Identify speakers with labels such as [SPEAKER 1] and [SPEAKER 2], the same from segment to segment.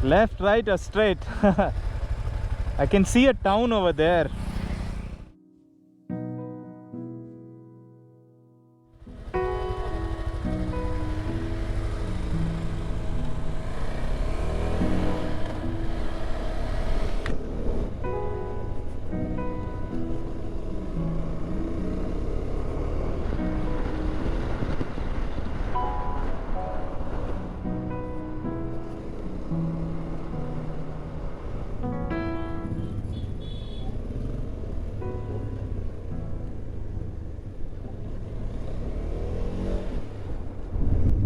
[SPEAKER 1] Left, right or straight? I can see a town over there.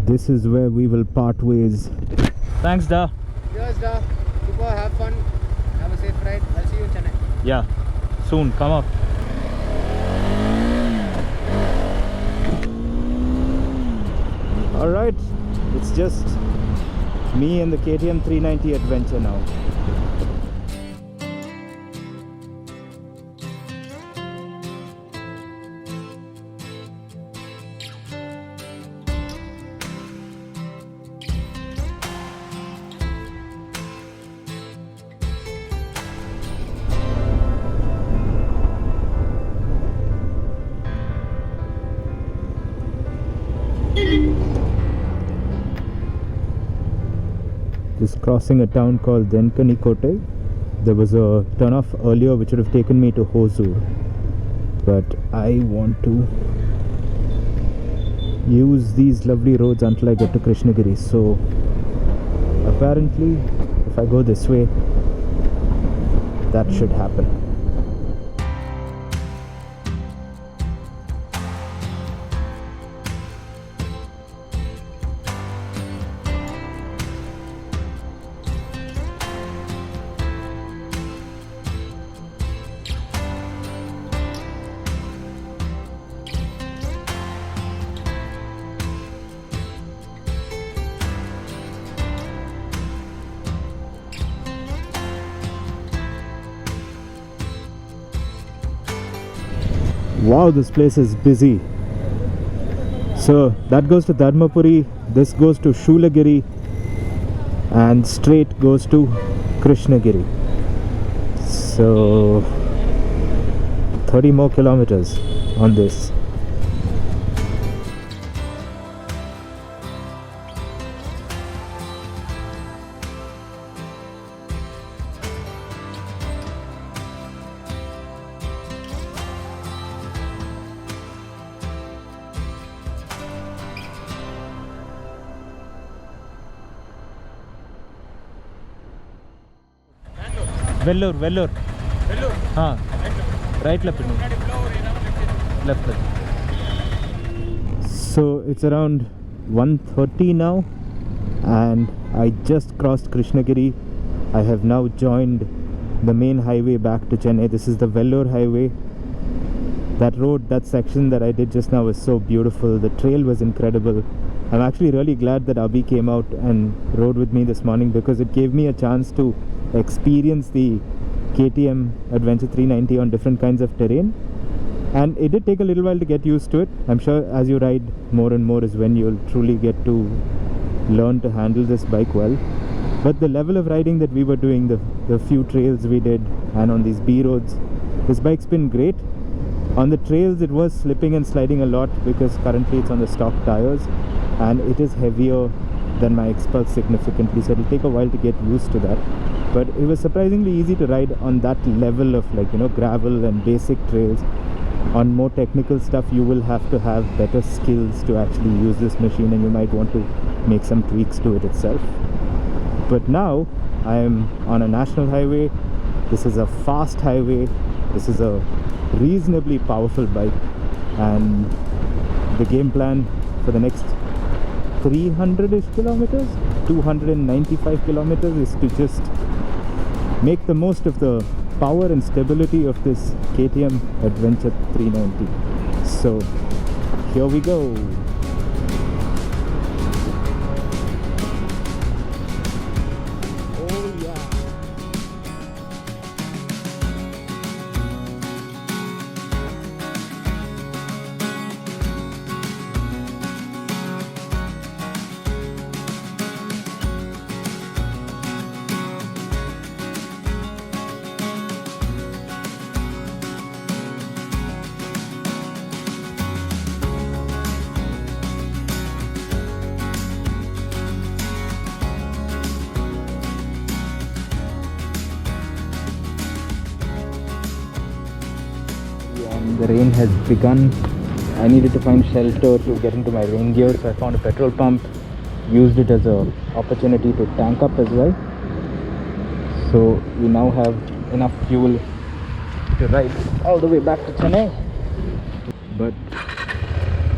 [SPEAKER 1] This is where we will part ways. Thanks, Da.
[SPEAKER 2] Cheers, Da. Super, have fun. Have a safe ride. I'll see you in Chennai.
[SPEAKER 1] Yeah, soon. Come up. Alright, it's just me and the KTM 390 Adventure now. Just crossing a town called Denkanikote. There was a turnoff earlier which would have taken me to Hosur, but I want to use these lovely roads until I get to Krishnagiri. So apparently if I go this way, that should happen. Wow, this place is busy. So that goes to Dharmapuri, this goes to Shulagiri, and straight goes to Krishnagiri. So 30 more kilometers on this. Vellore. हाँ, right left. Left. So it's around 1:30 now, and I just crossed Krishnagiri. I have now joined the main highway back to Chennai. This is the Vellore highway. That road, that section that I did just now was so beautiful. The trail was incredible. I'm actually really glad that Abhi came out and rode with me this morning, because it gave me a chance to experience the KTM Adventure 390 on different kinds of terrain, and it did take a little while to get used to it. I'm sure as you ride more and more is when you'll truly get to learn to handle this bike well. But the level of riding that we were doing, the few trails we did and on these B roads, this bike's been great. On the trails it was slipping and sliding a lot because currently it's on the stock tires and it is heavier than my Xpulse significantly, so it'll take a while to get used to that. But it was surprisingly easy to ride on that level of, like, you know, gravel and basic trails. On more technical stuff you will have to have better skills to actually use this machine, and you might want to make some tweaks to it itself. But now I am on a national highway. This is a fast highway. This is a reasonably powerful bike, and the game plan for the next 300-ish kilometers, 295 kilometers, is to just make the most of the power and stability of this KTM Adventure 390. So here we go. The rain has begun. I needed to find shelter to get into my rain gear, so I found a petrol pump, used it as an opportunity to tank up as well. So we now have enough fuel to ride all the way back to Chennai, but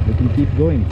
[SPEAKER 1] we can keep going.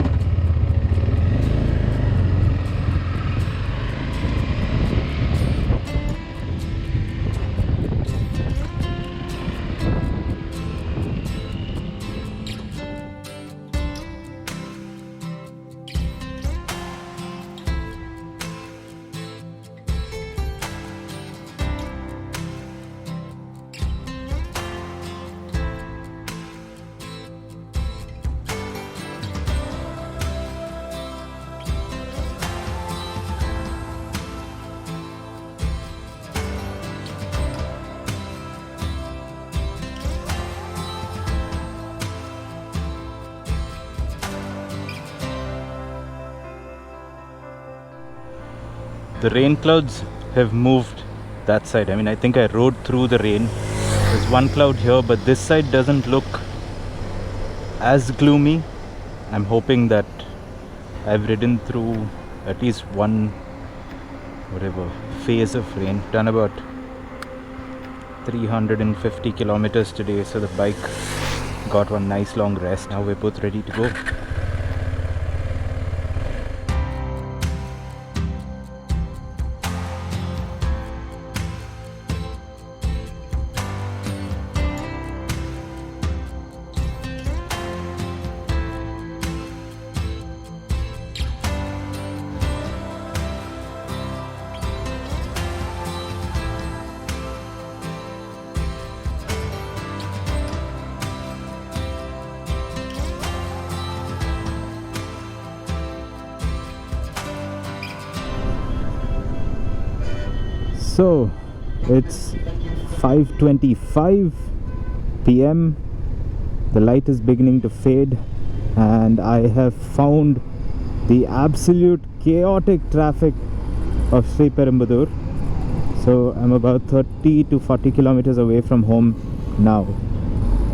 [SPEAKER 1] The rain clouds have moved that side. I mean, I think I rode through the rain. There's one cloud here, but this side doesn't look as gloomy. I'm hoping that I've ridden through at least one, whatever, phase of rain. Done about 350 kilometers today, so the bike got one nice long rest. Now we're both ready to go. So it's 5:25 p.m. The light is beginning to fade, and I have found the absolute chaotic traffic of Sri Perumbudur. So I'm about 30 to 40 kilometers away from home now,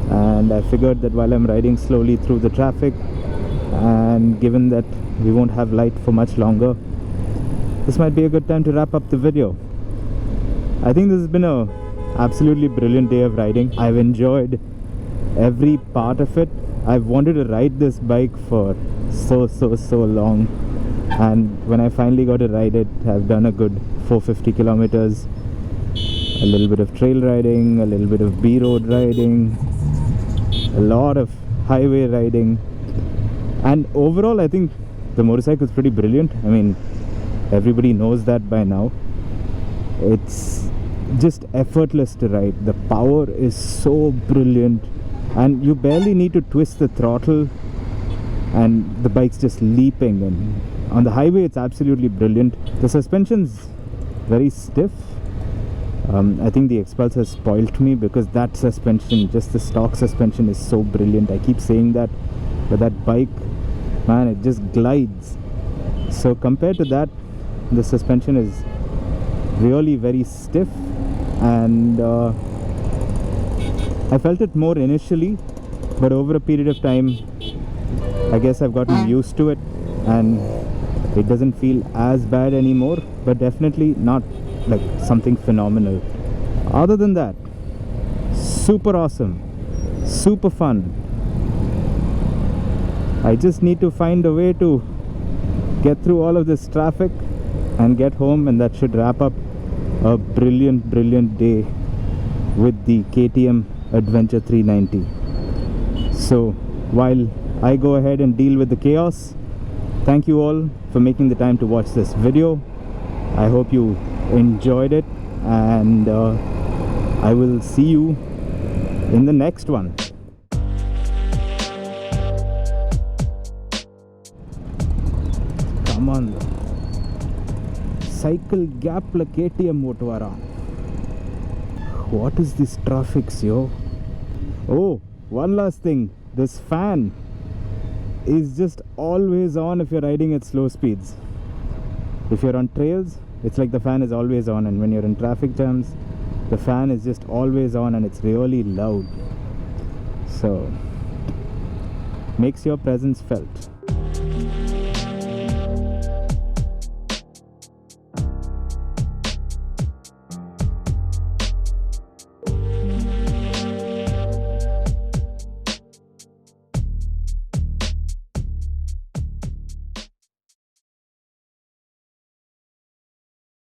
[SPEAKER 1] and I figured that while I'm riding slowly through the traffic, and given that we won't have light for much longer, this might be a good time to wrap up the video. I think this has been a absolutely brilliant day of riding. I've enjoyed every part of it. I've wanted to ride this bike for so long, and when I finally got to ride it, I've done a good 450 kilometers, a little bit of trail riding, a little bit of B-road riding, a lot of highway riding, and overall I think the motorcycle is pretty brilliant. I mean, everybody knows that by now. It's just effortless to ride. The power is so brilliant, and you barely need to twist the throttle and the bike's just leaping. And on the highway it's absolutely brilliant. The suspension's very stiff. I think the Expulse has spoilt me, because that suspension, just the stock suspension, is so brilliant. I keep saying that, but that bike, man, it just glides. So compared to that, the suspension is really very stiff, and I felt it more initially, but over a period of time I guess I've gotten used to it, and it doesn't feel as bad anymore, but definitely not like something phenomenal. Other than that, super awesome, super fun. I just need to find a way to get through all of this traffic and get home, and that should wrap up a brilliant day with the KTM Adventure 390. So while I go ahead and deal with the chaos, thank you all for making the time to watch this video. I hope you enjoyed it, and I will see you in the next one. Come on, cycle gap la KTM otvara. What is this traffic, yo? Oh, one last thing, this fan is just always on if you're riding at slow speeds. If you're on trails, it's like the fan is always on, and when you're in traffic jams, the fan is just always on, and it's really loud. So makes your presence felt.